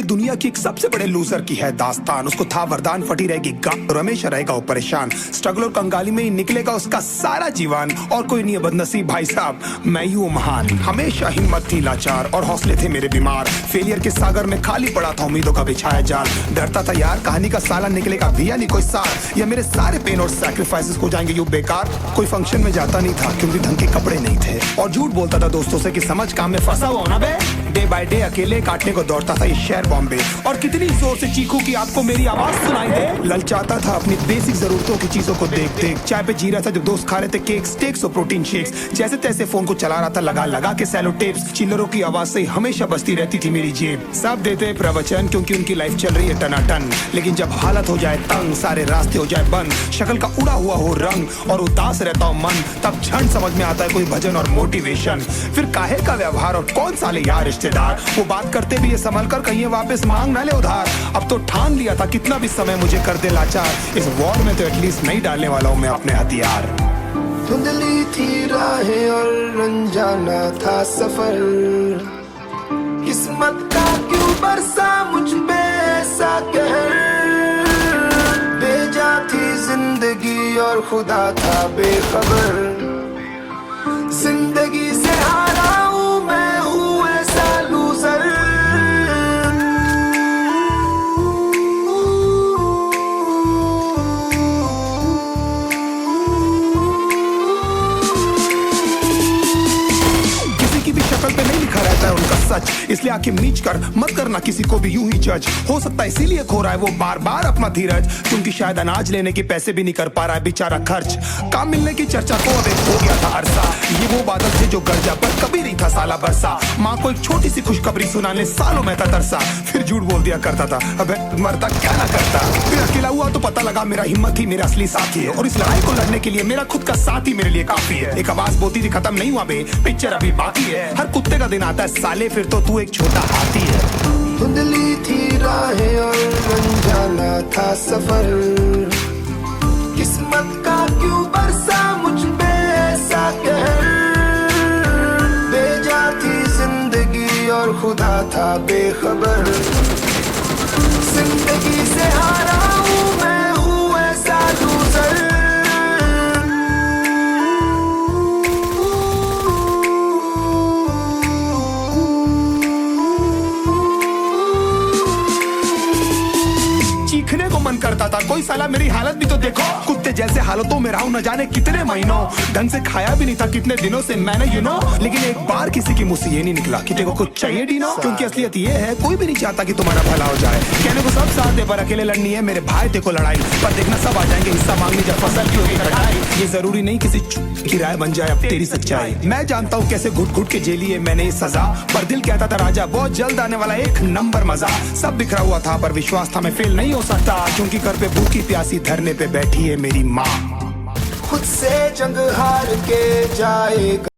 दुनिया की एक सबसे बड़े लूजर की है दास्तान। उसको था वरदान, फटी रहेगी गांठ और हमेशा रहेगा वो परेशान। स्ट्रगल और कंगाली में ही निकलेगा उसका सारा जीवन। और कोई नहीं है बदनसीब भाई साहब, मैं ही हूँ महान। हमेशा हिम्मत थी लाचार और हौसले थे मेरे बीमार। फेलियर के सागर में खाली पड़ा था उम्मीदों का बिछाया जाल। डरता था यार कहानी का साला निकलेगा भी या नहीं कोई सार, या मेरे सारे पेन और सैक्रिफाइसेस हो जाएंगे यूं बेकार। कोई फंक्शन में जाता नहीं था क्योंकि ढंग के कपड़े नहीं थे, और झूठ बोलता था दोस्तों से कि समझ काम में फंसा हुआ ना बे। डे बाय डे अकेले काटने को दौड़ता था ये शहर बॉम्बे। और कितनी जोर से चीखूं कि आपको मेरी आवाज सुनाई दे। ललचाता था अपनी बेसिक जरूरतों की चीजों को देख देख। चाय पे जी रहा था जब दोस्त खा रहे थे केक, स्टेक्स और प्रोटीन शेक्स। जैसे तैसे फोन को चला रहा था लगा लगा के सैलो टेप्स। चिल्लरों की आवाज से हमेशा बजती रहती थी मेरी जेब। सब देते प्रवचन क्योंकि उनकी लाइफ चल रही है टनाटन, लेकिन जब हालत हो जाए तंग, सारे रास्ते हो जाए बंद, शक्ल का उड़ा हुआ हो रंग और उदास रहता हो मन, तब क्षण समझ में आता है कोई भजन और मोटिवेशन। फिर काहे का व्यवहार और कौन साले यार रिश्तेदार, वो बात करते भी ये संभल कर कहीं वापस मांग ना ले उधार। अब तो ठान लिया था कितना भी समय मुझे कर दे लाचार। इस वॉर में तो एटलीस्ट नहीं डालने वाला हूँ मैं अपने हथियार। धुंधली थी राहें और अनजाना था सफर, किस्मत का क्यों बरसा मुझ पे ऐसा कहर। भेजा थी जिंदगी और खुदा था बेखबर। जिंदगी से हारा हूँ मैं, हूँ ऐसा लूजर। किसी की भी शक्ल पे नहीं लिखा रहता है उनका सच, इसलिए आंखें मीच कर मत करना किसी को भी यूं ही जज। हो सकता है इसीलिए खो रहा है वो बार बार अपना धीरज, क्योंकि शायद अनाज लेने के पैसे भी नहीं कर पा रहा है बेचारा खर्च। काम मिलने की चर्चा को अब एक हो गया था अरसा। ये वो बादल थे जो गरजा पर कभी नहीं था साला बरसा। माँ को एक छोटी सी खुशखबरी सुनाने सालों में था तरसा। फिर झूठ बोल दिया करता था, अबे मरता क्या ना करता। फिर अकेला हुआ तो पता लगा मेरा हिम्मत ही मेरा असली साथी है, और इस लड़ाई को लड़ने के लिए मेरा खुद का साथ ही मेरे लिए काफी है। एक आवाज बोलती थी खत्म नहीं हुआ बे, पिक्चर अभी बाकी है। हर कुत्ते का दिन आता है साले, फिर तो तू एक छोटा हाथी है। धुंधली थी राहें और अनजाना था सफर, किस्मत का क्यों बरसा मुझ पे ऐसा कहर। भेजा थी जिंदगी और खुदा था बेखबर। जिंदगी से हारा हूँ मैं, हूँ ऐसा लूजर। चीखने को मन करता था, कोई साला मेरी हालत भी तो देखो। कुत्ते जैसे हालतों में रहा हूं न जाने कितने महीनों, ढंग से खाया भी नहीं था कितने दिनों से मैंने लेकिन एक बार किसी की मुंह से ये नहीं निकला कि देखो कुछ चाहिए डीनो। क्योंकि असलियत ये है कोई भी नहीं चाहता कि तुम्हारा भला हो जाए। कहने को सब साथ दे पर अकेले लड़नी है मेरे भाई देखो लड़ाई। पर देखना सब आ जाएंगे हिस्सा मांगने जब फसल की होगी कटाई। ये जरूरी नहीं किसी की राय बन जाए अब तेरी सच्चाई। मैं जानता हूँ कैसे घुट घुट के झेली है मैंने ये सजा, पर दिल कहता था राजा बहुत जल्द आने वाला एक नंबर मजा। सब बिखरा हुआ था पर विश्वास था मैं फेल नहीं हो सकता, क्योंकि घर पे भूखी प्यासी धरने पे बैठी है मेरी माँ। खुद से जंग हार के जाएगा।